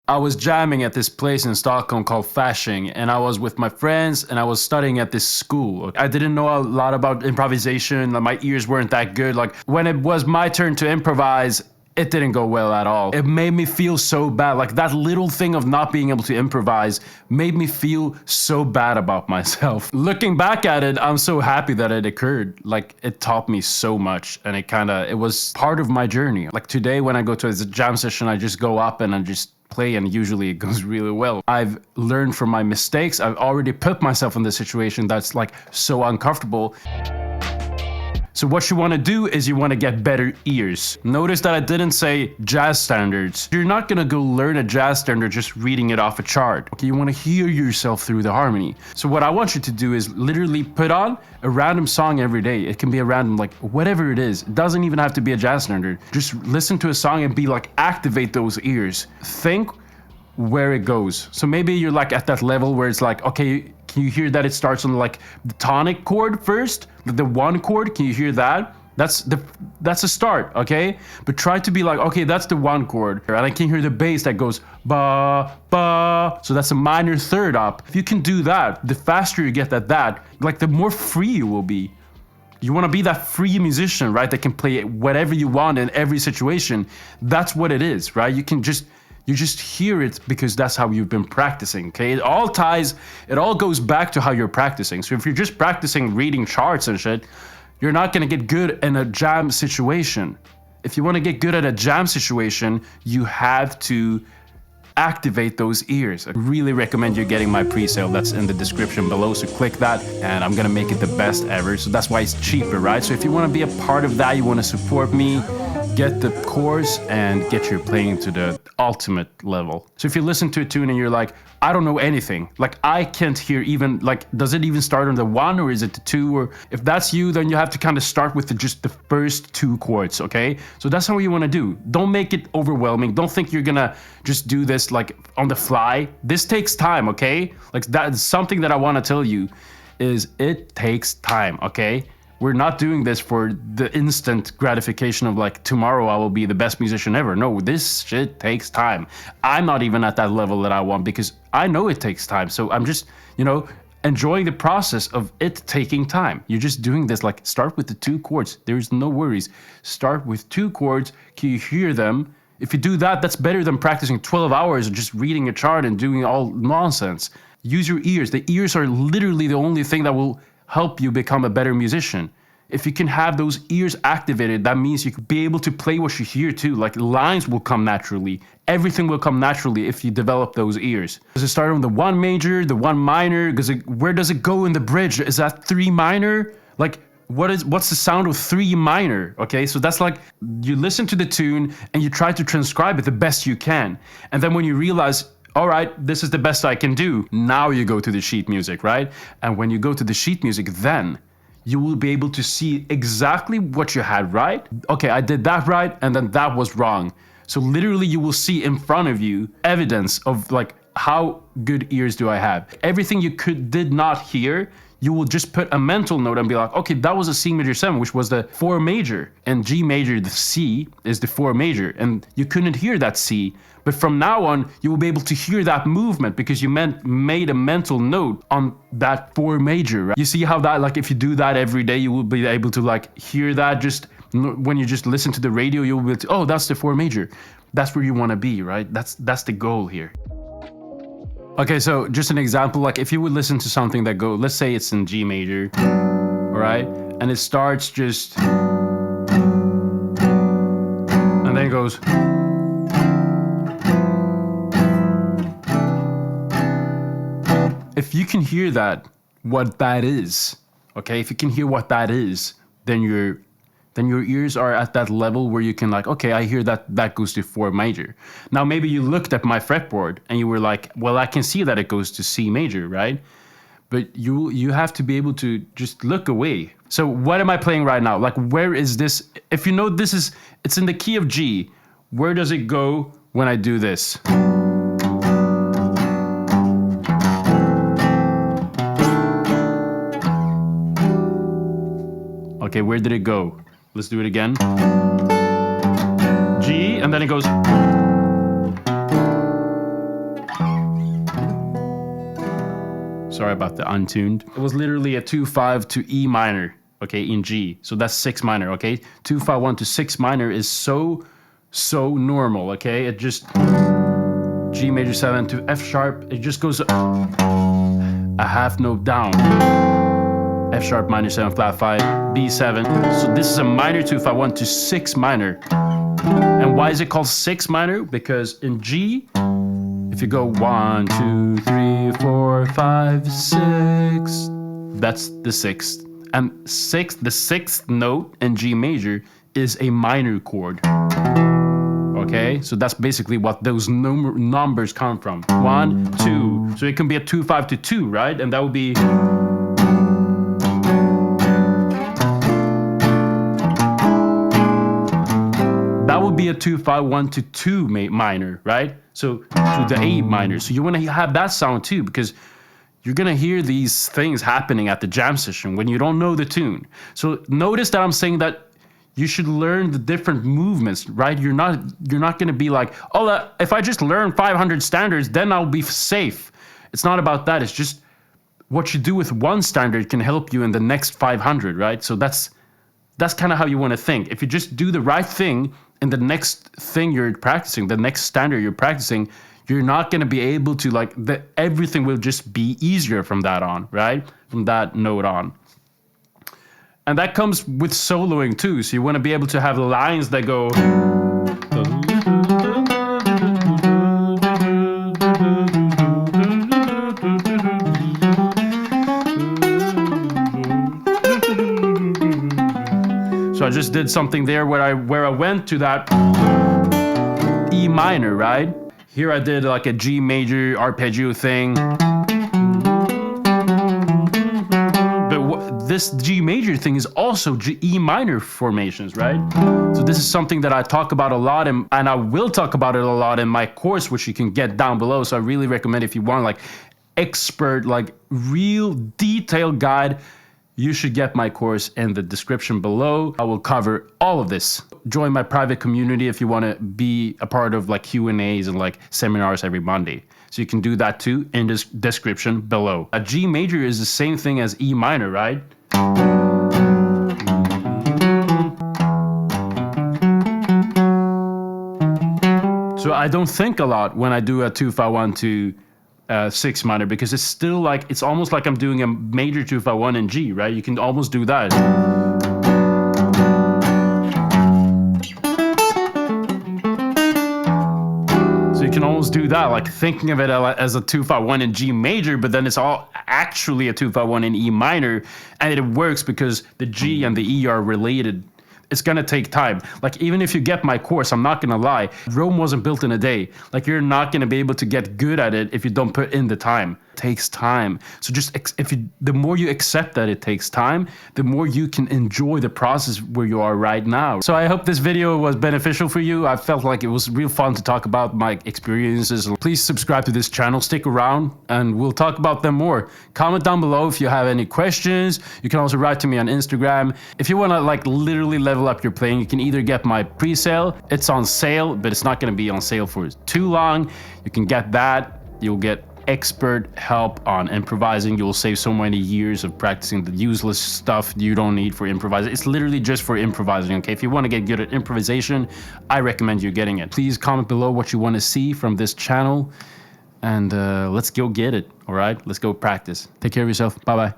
I was jamming at this place in Stockholm called Fasching, and I was with my friends and I was studying at this school. I didn't know a lot about improvisation, my ears weren't that good. Like when it was my turn to improvise, it didn't go well at all. It made me feel so bad. Like that little thing of not being able to improvise made me feel so bad about myself. Looking back at it, I'm so happy that it occurred. Like it taught me so much, and it was part of my journey. Like today when I go to a jam session, I just go up and I just play, and usually it goes really well. I've learned from my mistakes. I've already put myself in this situation that's like so uncomfortable. So what you want to do is you want to get better ears. Notice that I didn't say jazz standards. You're not going to go learn a jazz standard just reading it off a chart. Okay, you want to hear yourself through the harmony. So what I want you to do is literally put on a random song every day. It can be a random, like whatever it is. It doesn't even have to be a jazz standard. Just listen to a song and be like, activate those ears. Think where it goes. So maybe you're like at that level where it's like, okay, can you hear that it starts on like the tonic chord first? The one chord, can you hear that? That's a start, okay? But try to be like, okay, that's the one chord. And I can hear the bass that goes ba, ba. So that's a minor third up. If you can do that, the faster you get at that, like the more free you will be. You want to be that free musician, right? That can play whatever you want in every situation. That's what it is, right? You just hear it because that's how you've been practicing, okay? It all goes back to how you're practicing. So if you're just practicing reading charts and shit, you're not gonna get good in a jam situation. If you wanna get good at a jam situation, you have to activate those ears. I really recommend you getting my pre-sale. That's in the description below, so click that and I'm gonna make it the best ever. So that's why it's cheaper, right? So if you wanna be a part of that, you wanna support me, get the course and get your playing to the ultimate level. So if you listen to a tune and you're like, I don't know anything, like I can't hear even, like, does it even start on the one or is it the two? Or if that's you, then you have to kind of start with just the first two chords, okay? So that's how you want to do. Don't make it overwhelming. Don't think you're gonna just do this like on the fly. This takes time, okay? Like that's something that I want to tell you is it takes time, okay? We're not doing this for the instant gratification of like, tomorrow I will be the best musician ever. No, this shit takes time. I'm not even at that level that I want because I know it takes time. So I'm just, enjoying the process of it taking time. You're just doing this, like start with the two chords. There's no worries. Start with two chords. Can you hear them? If you do that, that's better than practicing 12 hours and just reading a chart and doing all nonsense. Use your ears. The ears are literally the only thing that will help you become a better musician. If you can have those ears activated, that means you could be able to play what you hear too. Like lines will come naturally. Everything will come naturally if you develop those ears. Does it start on the one major, the one minor? Where does it go in the bridge? Is that three minor? Like what's the sound of three minor? Okay, so that's like you listen to the tune and you try to transcribe it the best you can. And then when you realize, all right, this is the best I can do. Now you go to the sheet music, right? And when you go to the sheet music, then you will be able to see exactly what you had right. Okay, I did that right, and then that was wrong. So literally you will see in front of you evidence of like, how good ears do I have? Everything you did not hear, you will just put a mental note and be like, okay, that was a C major 7, which was the 4 major, and G major, the C, is the 4 major, and you couldn't hear that C. But from now on, you will be able to hear that movement because you made a mental note on that 4 major. Right? You see how that, like, if you do that every day, you will be able to like hear that just when you just listen to the radio, you'll be able to, oh, that's the 4 major. That's where you want to be, right? That's the goal here. Okay, so just an example, like if you would listen to something that let's say it's in G major, all right? And it starts just, and then it goes. If you can hear that, what that is, okay? If you can hear what that is, then your ears are at that level where you can like, okay, I hear that goes to 4 major. Now, maybe you looked at my fretboard and you were like, well, I can see that it goes to C major, right? But you have to be able to just look away. So what am I playing right now? Like, where is this? If you know it's in the key of G. Where does it go when I do this? Okay, where did it go? Let's do it again. G, and then it goes. Sorry about the untuned. It was literally a 2-5 to E minor, okay, in G. So that's 6 minor, okay? 2-5-1 to 6 minor is so normal, okay? It just G major 7 to F sharp. It just goes a half note down. F sharp minor 7 flat 5, B7. So this is a minor 2-5-1 to 6 minor. And why is it called 6 minor? Because in G, if you go 1, 2, 3, 4, 5, 6, that's the 6th. And the 6th note in G major is a minor chord. Okay, so that's basically what those numbers come from. 1, 2. So it can be a 2-5 to 2, right? And that would be. That would be a 2-5-1 to 2 minor, right? So to the A minor. So you want to have that sound too, because you're going to hear these things happening at the jam session when you don't know the tune. So notice that I'm saying that you should learn the different movements, right? You're not going to be like, oh, if I just learn 500 standards, then I'll be safe. It's not about that. It's just what you do with one standard can help you in the next 500, right? So that's kind of how you want to think. If you just do the right thing in the next thing you're practicing, the next standard you're practicing, you're not going to be able to everything will just be easier from that on, right? From that note on. And that comes with soloing too. So you want to be able to have lines that go. So I just did something there where I went to that E minor, right? Here I did like a G major arpeggio thing. But this G major thing is also E minor formations, right? So this is something that I talk about a lot, and I will talk about it a lot in my course, which you can get down below. So I really recommend, if you want expert, real detailed guide, you should get my course in the description below. I will cover all of this. Join my private community if you want to be a part of Q&As and seminars every Monday. So you can do that too in the description below. A G major is the same thing as E minor, right? So I don't think a lot when I do a 2-5-1 to 6 minor, because it's still it's almost like I'm doing a major 2-5-1 in G, right? You can almost do that. So you can almost do that, thinking of it as a 2-5-1 in G major, but then it's all actually a 2-5-1 in E minor, and it works because the G and the E are related. It's going to take time. Even if you get my course, I'm not going to lie, Rome wasn't built in a day. You're not going to be able to get good at it if you don't put in the time. It takes time. So just the more you accept that it takes time, the more you can enjoy the process where you are right now. So I hope this video was beneficial for you. I felt like it was real fun to talk about my experiences. Please subscribe to this channel, stick around, and we'll talk about them more. Comment down below if you have any questions. You can also write to me on Instagram. If you want to literally level up your playing, you can either get my pre-sale. It's on sale, but it's not going to be on sale for too long. You can get that. You'll get expert help on improvising. You'll save so many years of practicing the useless stuff you don't need for improvising. It's literally just for improvising, okay? If you want to get good at improvisation, I recommend you getting it. Please comment below what you want to see from this channel, and let's go get it, all right? Let's go practice. Take care of yourself. Bye-bye.